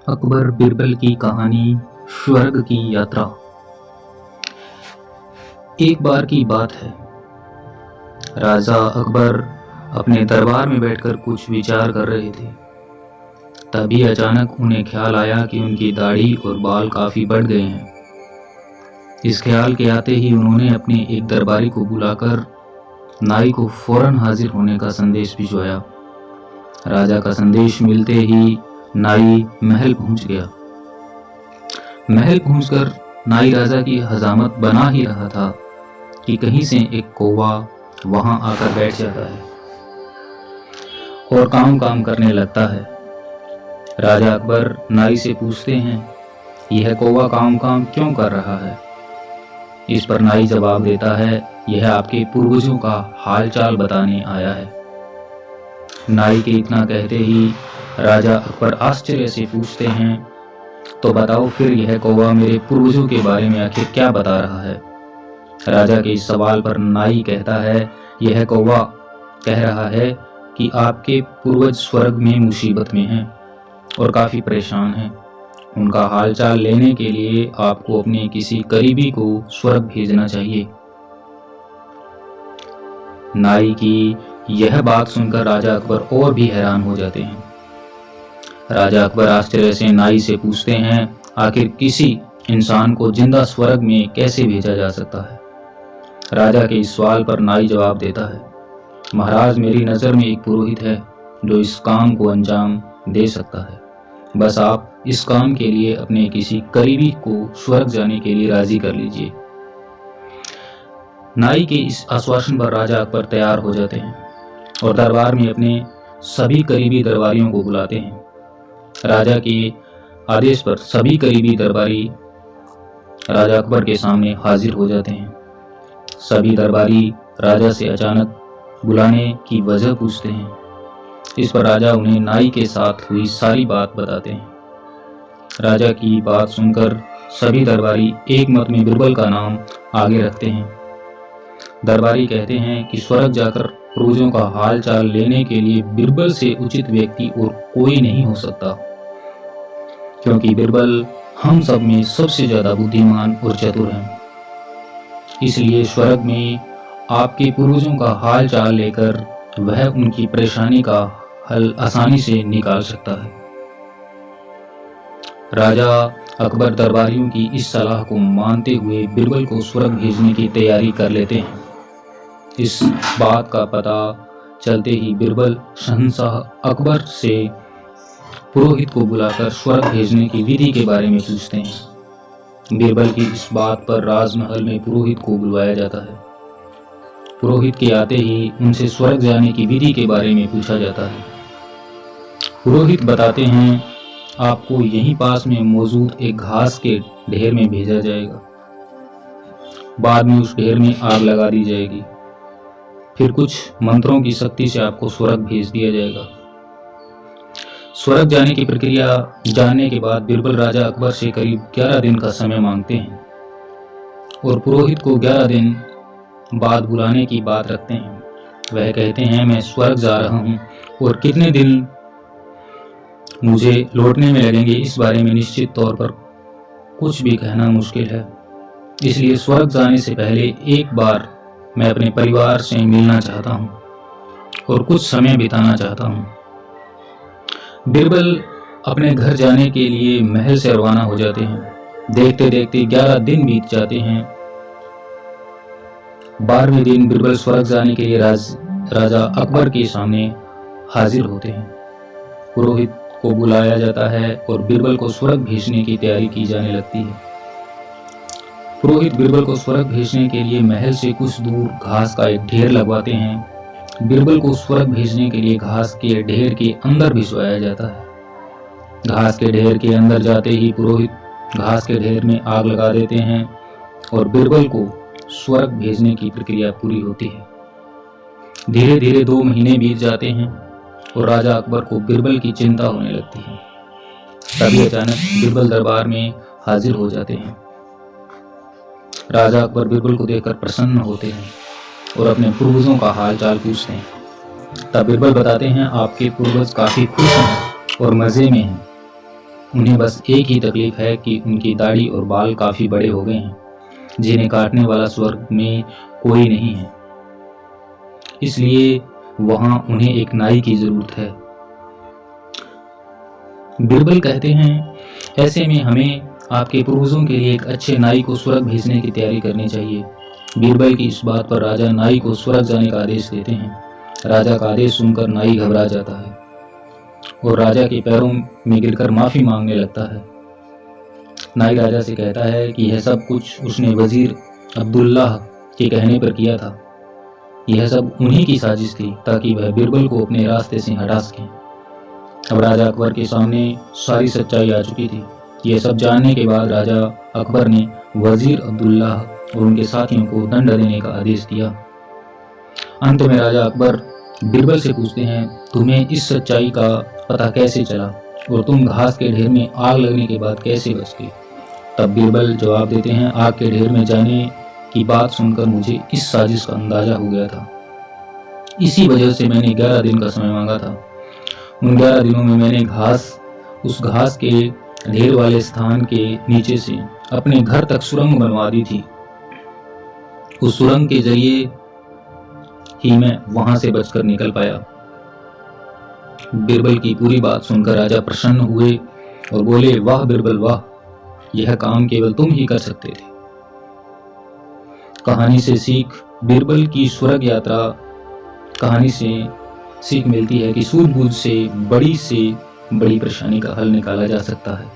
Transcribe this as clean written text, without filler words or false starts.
अकबर बिरबल की कहानी स्वर्ग की यात्रा। एक बार की बात है, राजा अकबर अपने दरबार में बैठकर कुछ विचार कर रहे थे। तभी अचानक उन्हें ख्याल आया कि उनकी दाढ़ी और बाल काफी बढ़ गए हैं। इस ख्याल के आते ही उन्होंने अपने एक दरबारी को बुलाकर नाई को फौरन हाजिर होने का संदेश भिजवाया। राजा का संदेश मिलते ही नाई महल पहुंच गया। महल पहुंचकर नाई राजा की हजामत बना ही रहा था कि कहीं से एक कौवा वहां आकर बैठ जाता है और काम करने लगता है। राजा अकबर नाई से पूछते हैं, यह कौवा काम क्यों कर रहा है? इस पर नाई जवाब देता है, यह आपके पूर्वजों का हालचाल बताने आया है। नाई के इतना कहते ही राजा अकबर आश्चर्य से पूछते हैं, तो बताओ फिर यह कौवा मेरे पूर्वजों के बारे में आखिर क्या बता रहा है? राजा के इस सवाल पर नाई कहता है, यह कौवा कह रहा है कि आपके पूर्वज स्वर्ग में मुसीबत में हैं और काफी परेशान हैं। उनका हालचाल लेने के लिए आपको अपने किसी करीबी को स्वर्ग भेजना चाहिए। नाई की यह बात सुनकर राजा अकबर और भी हैरान हो जाते हैं। राजा अकबर आश्चर्य से नाई से पूछते हैं, आखिर किसी इंसान को जिंदा स्वर्ग में कैसे भेजा जा सकता है? राजा के इस सवाल पर नाई जवाब देता है, महाराज मेरी नज़र में एक पुरोहित है जो इस काम को अंजाम दे सकता है। बस आप इस काम के लिए अपने किसी करीबी को स्वर्ग जाने के लिए राजी कर लीजिए। नाई के इस आश्वासन पर राजा अकबर तैयार हो जाते हैं और दरबार में अपने सभी करीबी दरबारियों को बुलाते हैं। राजा के आदेश पर सभी करीबी दरबारी राजा अकबर के सामने हाजिर हो जाते हैं। सभी दरबारी राजा से अचानक बुलाने की वजह पूछते हैं। इस पर राजा उन्हें नाई के साथ हुई सारी बात बताते हैं। राजा की बात सुनकर सभी दरबारी एक मत में बिरबल का नाम आगे रखते हैं। दरबारी कहते हैं कि स्वर्ग जाकर पूर्वजों का हाल चाल लेने के लिए बिरबल से उचित व्यक्ति और कोई नहीं हो सकता, क्योंकि बिरबल हम सब में सबसे ज्यादा बुद्धिमान और चतुर हैं। इसलिए स्वर्ग में आपके पूर्वजों का हाल चाल लेकर वह उनकी परेशानी का हल आसानी से निकाल सकता है। राजा अकबर दरबारियों की इस सलाह को मानते हुए बिरबल को स्वर्ग भेजने की तैयारी कर लेते हैं। इस बात का पता चलते ही बिरबल शहंशाह अकबर से पुरोहित को बुलाकर स्वर्ग भेजने की विधि के बारे में पूछते हैं। बिरबल की इस बात पर राजमहल में पुरोहित को बुलवाया जाता है। पुरोहित के आते ही उनसे स्वर्ग जाने की विधि के बारे में पूछा जाता है। पुरोहित बताते हैं, आपको यहीं पास में मौजूद एक घास के ढेर में भेजा जाएगा। बाद में उस ढेर में आग लगा दी जाएगी। फिर कुछ मंत्रों की शक्ति से आपको स्वर्ग भेज दिया जाएगा। स्वर्ग जाने की प्रक्रिया जानने के बाद बिरबल राजा अकबर से करीब 11 दिन का समय मांगते हैं और पुरोहित को 11 दिन बाद बुलाने की बात रखते हैं। वह कहते हैं, मैं स्वर्ग जा रहा हूं और कितने दिन मुझे लौटने में लगेंगे इस बारे में निश्चित तौर पर कुछ भी कहना मुश्किल है। इसलिए स्वर्ग जाने से पहले एक बार मैं अपने परिवार से मिलना चाहता हूं और कुछ समय बिताना चाहता हूं। बिरबल अपने घर जाने के लिए महल से रवाना हो जाते हैं। देखते देखते 11 दिन बीत जाते हैं। 12वें दिन बिरबल स्वर्ग जाने के लिए राजा अकबर के सामने हाजिर होते हैं। पुरोहित को बुलाया जाता है और बिरबल को स्वर्ग भेजने की तैयारी की जाने लगती है। पुरोहित बिरबल को स्वर्ग भेजने के लिए महल से कुछ दूर घास का एक ढेर लगवाते हैं। बिरबल को स्वर्ग भेजने के लिए घास के ढेर के अंदर भिजवाया जाता है। घास के ढेर के अंदर जाते ही पुरोहित घास के ढेर में आग लगा देते हैं और बिरबल को स्वर्ग भेजने की प्रक्रिया पूरी होती है। धीरे धीरे 2 महीने बीत जाते हैं और राजा अकबर को बिरबल की चिंता होने लगती है। तभी अचानक बिरबल दरबार में हाजिर हो जाते हैं। राजा अकबर बिरबल को देखकर प्रसन्न होते हैं और अपने पूर्वजों का हाल चाल पूछते हैं। तब बिरबल बताते हैं, आपके पूर्वज काफी खुश हैं और मजे में हैं। उन्हें बस एक ही तकलीफ है कि उनकी दाढ़ी और बाल काफ़ी बड़े हो गए हैं, जिन्हें काटने वाला स्वर्ग में कोई नहीं है, इसलिए वहाँ उन्हें एक नाई की ज़रूरत है। बिरबल कहते हैं, ऐसे में हमें आपके पूर्वजों के लिए एक अच्छे नाई को स्वर्ग भेजने की तैयारी करनी चाहिए। बीरबल की इस बात पर राजा नाई को स्वर्ग जाने का आदेश देते हैं। राजा का आदेश सुनकर नाई घबरा जाता है और राजा के पैरों में गिरकर माफ़ी मांगने लगता है। नाई राजा से कहता है कि यह सब कुछ उसने वजीर अब्दुल्लाह के कहने पर किया था। यह सब उन्हीं की साजिश थी ताकि वह बिरबल को अपने रास्ते से हटा सकें। अब राजा अकबर के सामने सारी सच्चाई आ चुकी थी। यह सब जानने के बाद राजा अकबर ने वजीर अब्दुल्लाह और उनके साथियों को दंड देने का आदेश दिया। अंत में राजा अकबर बिरबल से पूछते हैं, तुम्हें इस सच्चाई का पता कैसे चला और तुम घास के ढेर में आग लगने के बाद कैसे बच गए? तब बिरबल जवाब देते हैं, आग के ढेर में जाने की बात सुनकर मुझे इस साजिश का अंदाजा हो गया था। इसी वजह से मैंने 11 दिन का समय मांगा था। उन 11 दिनों में मैंने उस घास के ढेर वाले स्थान के नीचे से अपने घर तक सुरंग बनवा दी थी। उस सुरंग के जरिए ही मैं वहां से बचकर निकल पाया। बिरबल की पूरी बात सुनकर राजा प्रसन्न हुए और बोले, वाह बिरबल वाह, यह काम केवल तुम ही कर सकते थे। कहानी से सीख, बिरबल की स्वर्ग यात्रा कहानी से सीख मिलती है कि सूझबूझ से बड़ी परेशानी का हल निकाला जा सकता है।